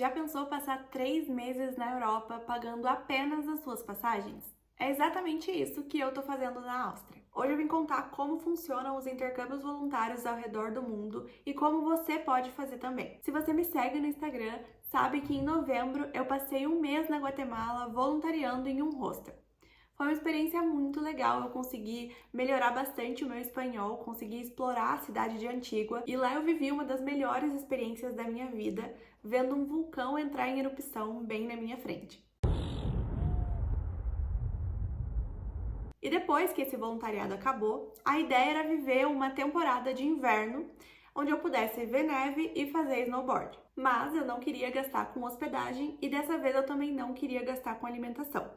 Já pensou passar 3 meses na Europa pagando apenas as suas passagens? É exatamente isso que eu tô fazendo na Áustria. Hoje eu vim contar como funcionam os intercâmbios voluntários ao redor do mundo e como você pode fazer também. Se você me segue no Instagram, sabe que em novembro eu passei um mês na Guatemala voluntariando em um hostel. Foi uma experiência muito legal, eu consegui melhorar bastante o meu espanhol, consegui explorar a cidade de Antígua e lá eu vivi uma das melhores experiências da minha vida, vendo um vulcão entrar em erupção bem na minha frente. E depois que esse voluntariado acabou, a ideia era viver uma temporada de inverno onde eu pudesse ver neve e fazer snowboard. Mas eu não queria gastar com hospedagem e dessa vez eu também não queria gastar com alimentação.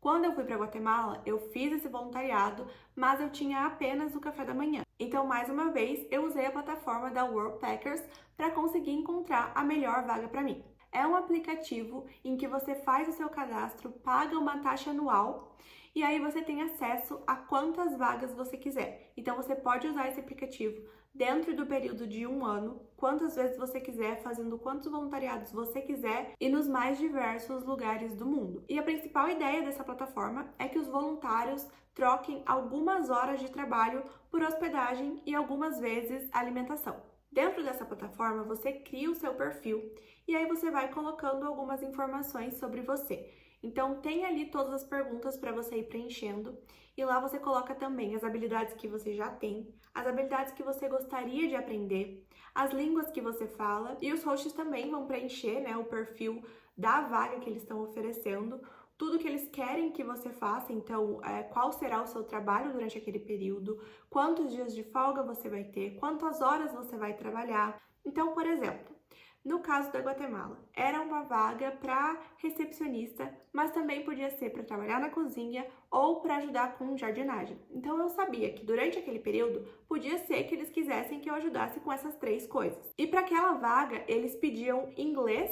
Quando eu fui para Guatemala, eu fiz esse voluntariado, mas eu tinha apenas o café da manhã. Então, mais uma vez, eu usei a plataforma da Worldpackers para conseguir encontrar a melhor vaga para mim. É um aplicativo em que você faz o seu cadastro, paga uma taxa anual e aí você tem acesso a quantas vagas você quiser. Então, você pode usar esse aplicativo dentro do período de um ano, quantas vezes você quiser, fazendo quantos voluntariados você quiser e nos mais diversos lugares do mundo. E a principal ideia dessa plataforma é que os voluntários troquem algumas horas de trabalho por hospedagem e algumas vezes alimentação. Dentro dessa plataforma, você cria o seu perfil e aí você vai colocando algumas informações sobre você. Então, tem ali todas as perguntas para você ir preenchendo e lá você coloca também as habilidades que você já tem, as habilidades que você gostaria de aprender, as línguas que você fala e os hosts também vão preencher, o perfil da vaga que eles estão oferecendo, tudo que eles querem que você faça, então qual será o seu trabalho durante aquele período, quantos dias de folga você vai ter, quantas horas você vai trabalhar. Então, por exemplo, no caso da Guatemala, era uma vaga para recepcionista, mas também podia ser para trabalhar na cozinha ou para ajudar com jardinagem. Então eu sabia que durante aquele período podia ser que eles quisessem que eu ajudasse com essas 3 coisas. E para aquela vaga, eles pediam inglês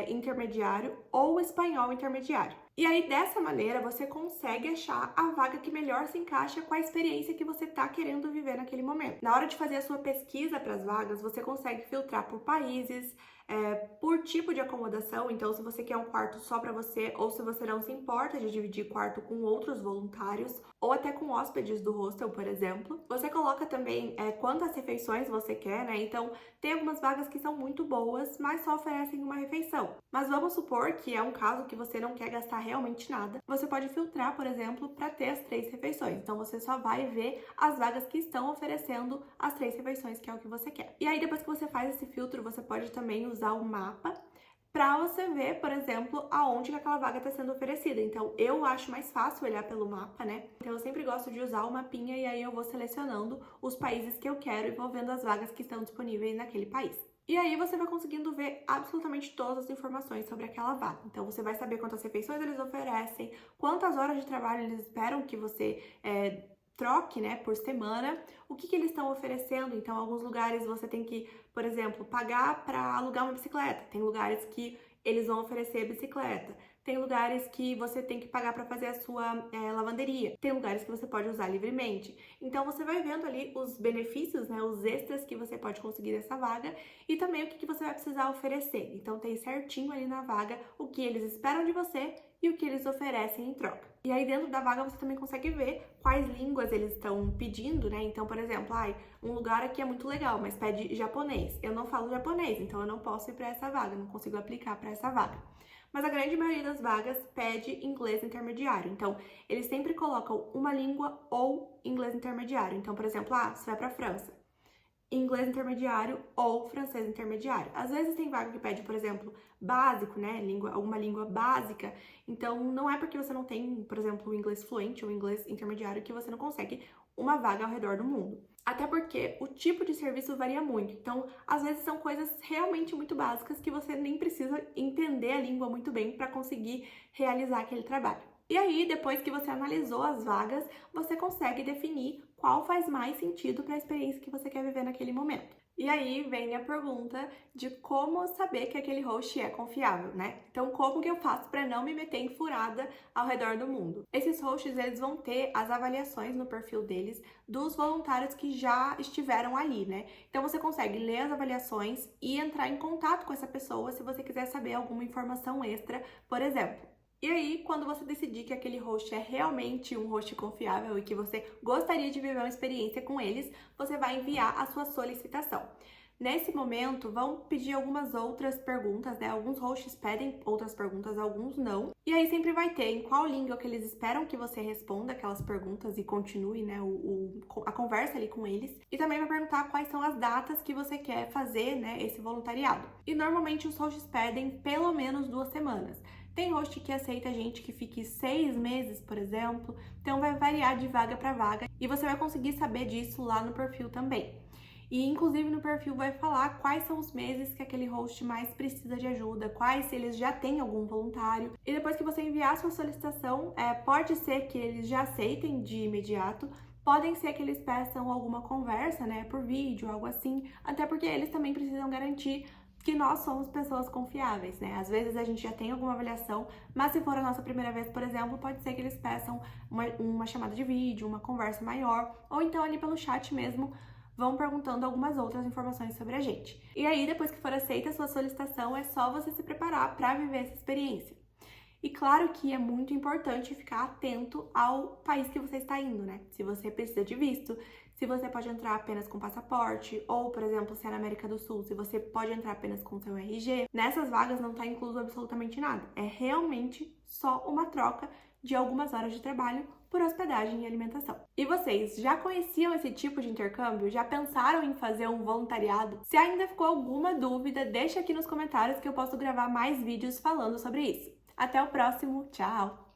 intermediário ou espanhol intermediário. E aí, dessa maneira, você consegue achar a vaga que melhor se encaixa com a experiência que você está querendo viver naquele momento. Na hora de fazer a sua pesquisa para as vagas, você consegue filtrar por países, por tipo de acomodação. Então, se você quer um quarto só para você, ou se você não se importa de dividir quarto com outros voluntários, ou até com hóspedes do hostel, por exemplo. Você coloca também quantas refeições você quer, né? Então, tem algumas vagas que são muito boas, mas só oferecem uma refeição. Mas vamos supor que é um caso que você não quer gastar realmente nada. Você pode filtrar, por exemplo, para ter as 3 refeições. Então, você só vai ver as vagas que estão oferecendo as 3 refeições, que é o que você quer. E aí, depois que você faz esse filtro, você pode também usar o mapa para você ver, por exemplo, aonde que aquela vaga está sendo oferecida. Então, eu acho mais fácil olhar pelo mapa, né? Então, eu sempre gosto de usar o mapinha e aí eu vou selecionando os países que eu quero e vou vendo as vagas que estão disponíveis naquele país. E aí você vai conseguindo ver absolutamente todas as informações sobre aquela vaga. Então, você vai saber quantas refeições eles oferecem, quantas horas de trabalho eles esperam que você troque, por semana, o que eles estão oferecendo. Então, em alguns lugares você tem que, por exemplo, pagar para alugar uma bicicleta. Tem lugares que eles vão oferecer bicicleta. Tem lugares que você tem que pagar para fazer a sua lavanderia. Tem lugares que você pode usar livremente. Então, você vai vendo ali os benefícios, os extras que você pode conseguir dessa vaga e também o que você vai precisar oferecer. Então, tem certinho ali na vaga o que eles esperam de você e o que eles oferecem em troca. E aí, dentro da vaga, você também consegue ver quais línguas eles estão pedindo, né? Então, por exemplo, um lugar aqui é muito legal, mas pede japonês. Eu não falo japonês, então eu não posso ir para essa vaga, não consigo aplicar para essa vaga. Mas a grande maioria das vagas pede inglês intermediário. Então, eles sempre colocam uma língua ou inglês intermediário. Então, por exemplo, você vai para a França, inglês intermediário ou francês intermediário. Às vezes tem vaga que pede, por exemplo, básico, alguma língua básica. Então, não é porque você não tem, por exemplo, o inglês fluente ou inglês intermediário que você não consegue uma vaga ao redor do mundo. Até porque o tipo de serviço varia muito. Então, às vezes são coisas realmente muito básicas que você nem precisa entender a língua muito bem para conseguir realizar aquele trabalho. E aí, depois que você analisou as vagas, você consegue definir qual faz mais sentido para a experiência que você quer viver naquele momento. E aí vem a pergunta de como saber que aquele host é confiável, né? Então, como que eu faço para não me meter em furada ao redor do mundo? Esses hosts, eles vão ter as avaliações no perfil deles dos voluntários que já estiveram ali, né? Então, você consegue ler as avaliações e entrar em contato com essa pessoa se você quiser saber alguma informação extra, por exemplo. E aí, quando você decidir que aquele host é realmente um host confiável e que você gostaria de viver uma experiência com eles, você vai enviar a sua solicitação. Nesse momento, vão pedir algumas outras perguntas, né? Alguns hosts pedem outras perguntas, alguns não. E aí sempre vai ter em qual língua que eles esperam que você responda aquelas perguntas e continue, né, a conversa ali com eles. E também vai perguntar quais são as datas que você quer fazer, né, esse voluntariado. E normalmente os hosts pedem pelo menos 2 semanas. Tem host que aceita gente que fique 6 meses, por exemplo, então vai variar de vaga para vaga e você vai conseguir saber disso lá no perfil também. E inclusive no perfil vai falar quais são os meses que aquele host mais precisa de ajuda, quais se eles já têm algum voluntário. E depois que você enviar sua solicitação, pode ser que eles já aceitem de imediato, podem ser que eles peçam alguma conversa, né, por vídeo, algo assim, até porque eles também precisam garantir que nós somos pessoas confiáveis, né? Às vezes a gente já tem alguma avaliação, mas se for a nossa primeira vez, por exemplo, pode ser que eles peçam uma chamada de vídeo, uma conversa maior, ou então ali pelo chat mesmo, vão perguntando algumas outras informações sobre a gente. E aí, depois que for aceita a sua solicitação, é só você se preparar para viver essa experiência. E claro que é muito importante ficar atento ao país que você está indo, né? Se você precisa de visto, se você pode entrar apenas com passaporte, ou, por exemplo, se é na América do Sul, se você pode entrar apenas com seu RG. Nessas vagas não está incluso absolutamente nada. É realmente só uma troca de algumas horas de trabalho por hospedagem e alimentação. E vocês, já conheciam esse tipo de intercâmbio? Já pensaram em fazer um voluntariado? Se ainda ficou alguma dúvida, deixa aqui nos comentários que eu posso gravar mais vídeos falando sobre isso. Até o próximo, tchau!